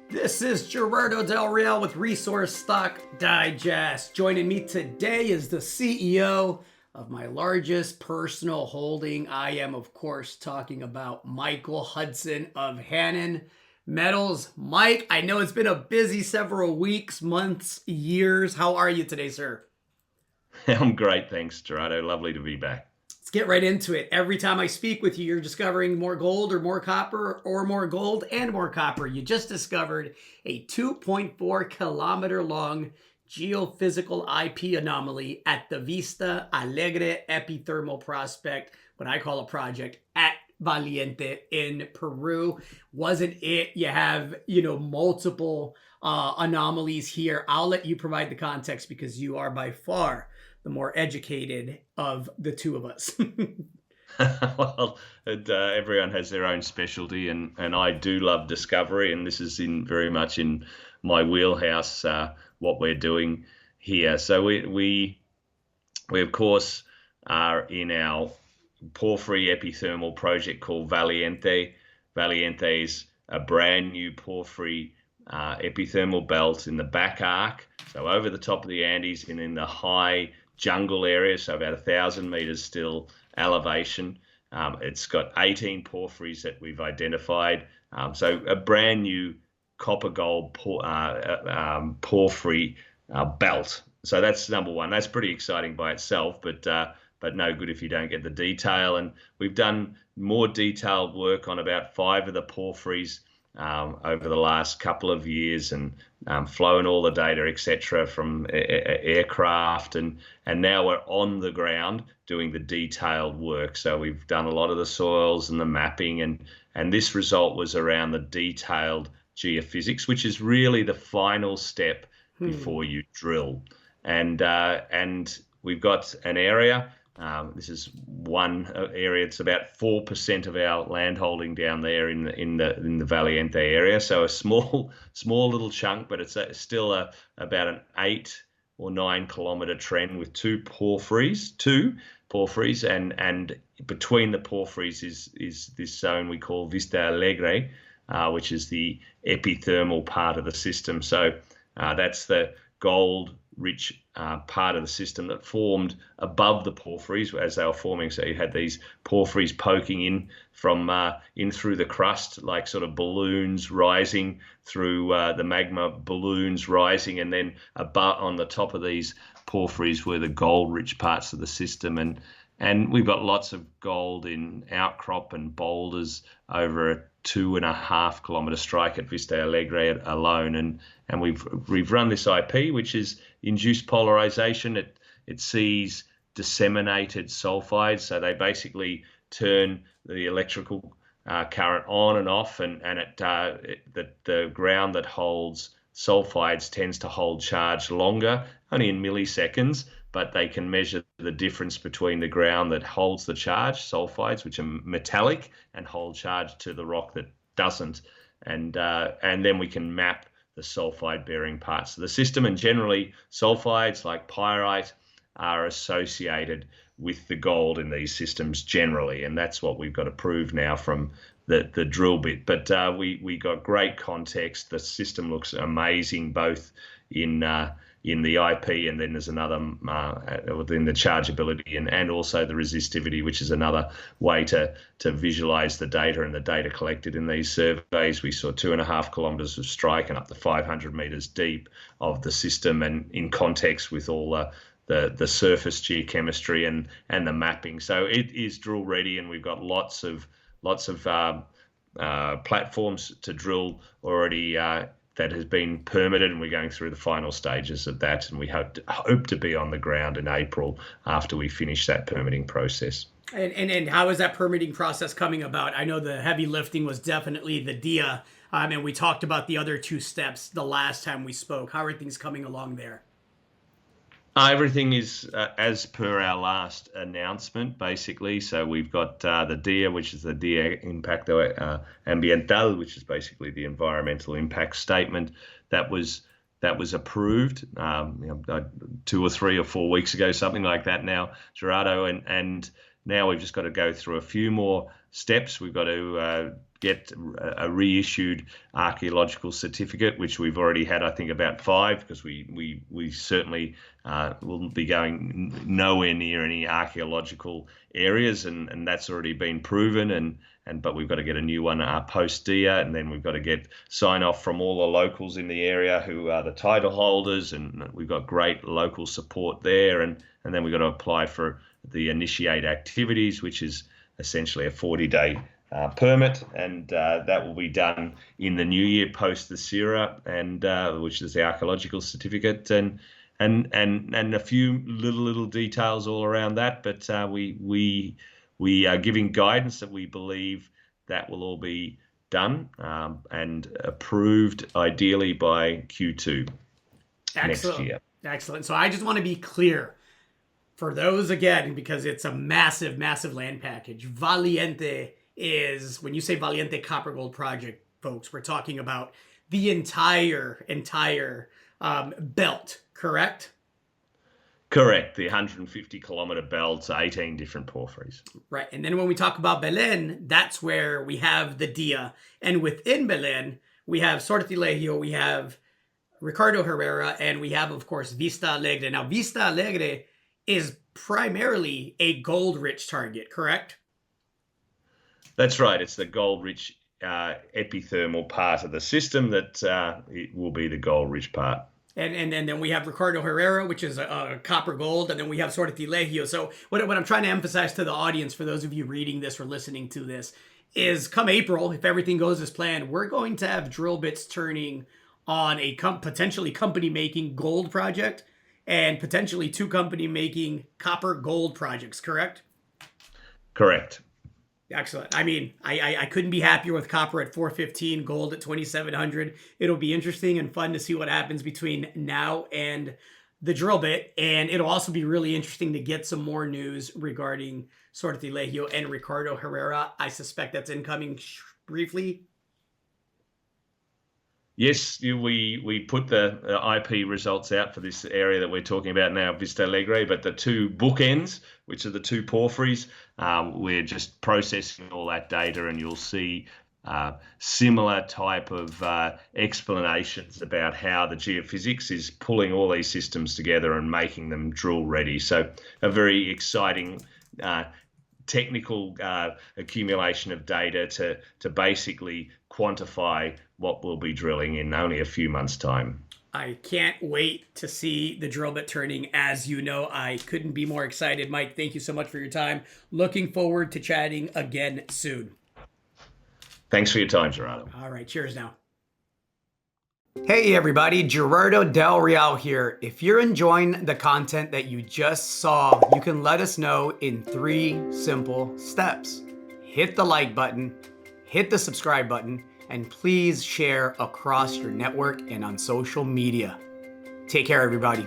This is Gerardo Del Real with Resource Stock Digest. Joining me today is the CEO of my largest personal holding. I am, of course, talking about Michael Hudson of Hannan Metals. Mike, I know it's been a busy several weeks, months, years. How are you today, sir? I'm great, thanks, Gerardo. Lovely to be back. Let's get right into it. Every time I speak with you, you're discovering more gold or more copper or more gold and more copper. You just discovered a 2.4 kilometer long geophysical IP anomaly at the Vista Alegre epithermal prospect, what I call a project, at Valiente in Peru. Wasn't it? You have, multiple anomalies here. I'll let you provide the context because you are by far the more educated of the two of us. Well, everyone has their own specialty, and I do love discovery, and this is very much in my wheelhouse. What we're doing here, so we of course are in our porphyry epithermal project called Valiente. Valiente is a brand new porphyry epithermal belt in the back arc, so over the top of the Andes and in the high jungle area, so about 1,000 meters still elevation. It's got 18 porphyries that we've identified. So a brand new copper gold porphyry belt. So that's number one. That's pretty exciting by itself, but no good if you don't get the detail. And we've done more detailed work on about 5 of the porphyries over the last couple of years, and flown all the data, etc., from aircraft, and now we're on the ground doing the detailed work. So we've done a lot of the soils and the mapping, and this result was around the detailed geophysics, which is really the final step before you drill. And we've got an area. This is one area. It's about 4% of our land holding down there in the Valiente area. So a small little chunk, but it's still about an 8 or 9 kilometer trend with two porphyries, and between the porphyries is this zone we call Vista Alegre, which is the epithermal part of the system. So that's the gold rich part of the system that formed above the porphyries as they were forming. So you had these porphyries poking in from in through the crust, like sort of balloons rising through the magma, balloons rising, and then above on the top of these porphyries were the gold rich parts of the system. And we've got lots of gold in outcrop and boulders over a 2.5 kilometer strike at Vista Alegre alone, and we've run this IP, which is induced polarization. It sees disseminated sulfides, so they basically turn the electrical current on and off, and the ground that holds sulfides tends to hold charge longer, only in milliseconds, but they can measure the difference between the ground that holds the charge, sulfides, which are metallic, and hold charge to the rock that doesn't. And then we can map the sulfide-bearing parts of the system. And generally, sulfides like pyrite are associated with the gold in these systems generally. And that's what we've got to prove now from the drill bit. But we got great context. The system looks amazing, both in the IP, and then there's another within the chargeability and also the resistivity, which is another way to visualize the data and the data collected in these surveys. We saw 2.5 kilometers of strike and up to 500 meters deep of the system, and in context with all the surface geochemistry and the mapping. So it is drill ready, and we've got lots of platforms to drill already that has been permitted, and we're going through the final stages of that, and we hope to be on the ground in April after we finish that permitting process. And how is that permitting process coming about? I know the heavy lifting was definitely the DIA, and we talked about the other 2 steps the last time we spoke. How are things coming along there? Everything is as per our last announcement, basically. So we've got the DIA, which is the DIA Impacto Ambiental, which is basically the environmental impact statement that was approved 2 or 3 or 4 weeks ago, something like that now, Gerardo. And now we've just got to go through a few more steps. We've got to get a reissued archaeological certificate, which we've already had, I think, about 5, because we certainly will be going nowhere near any archaeological areas, and that's already been proven. But we've got to get a new one post DIA, and then we've got to get sign off from all the locals in the area who are the title holders, and we've got great local support there, and then we've got to apply for the initiate activities, which is essentially a 40-day permit, and that will be done in the new year post the CIRA, and which is the archaeological certificate, and a few little details all around that. But we are giving guidance that we believe that will all be done and approved ideally by Q2 next year. Excellent. So I just want to be clear for those, again, because it's a massive land package. Valiente is, when you say Valiente Copper Gold Project, folks, we're talking about the entire belt, correct? Correct. The 150-kilometer belt, 18 different porphyries. Right. And then when we talk about Belen, that's where we have the Dia. And within Belen, we have Sortilegio, we have Ricardo Herrera, and we have, of course, Vista Alegre. Now, Vista Alegre is primarily a gold-rich target, correct? That's right. It's the gold-rich epithermal part of the system that it will be the gold-rich part. And then we have Ricardo Herrera, which is a copper gold, and then we have Sortilegio. So what I'm trying to emphasize to the audience, for those of you reading this or listening to this, is come April, if everything goes as planned, we're going to have drill bits turning on a potentially company-making gold project and potentially 2 company-making copper gold projects, correct? Correct. Excellent. I mean, I couldn't be happier with copper at 415, gold at 2,700. It'll be interesting and fun to see what happens between now and the drill bit. And it'll also be really interesting to get some more news regarding Sortilegio and Ricardo Herrera. I suspect that's incoming briefly. Yes, we put the IP results out for this area that we're talking about now, Vista Alegre, but the 2 bookends, which are the 2 porphyries, we're just processing all that data, and you'll see similar type of explanations about how the geophysics is pulling all these systems together and making them drill ready. So a very exciting technical accumulation of data to basically quantify what we'll be drilling in only a few months' time. I can't wait to see the drill bit turning. As you know, I couldn't be more excited. Mike, thank you so much for your time. Looking forward to chatting again soon. Thanks for your time, Gerardo. All right, cheers now. Hey everybody, Gerardo Del Real here. If you're enjoying the content that you just saw, you can let us know in 3 simple steps. Hit the like button, hit the subscribe button, and please share across your network and on social media. Take care, everybody.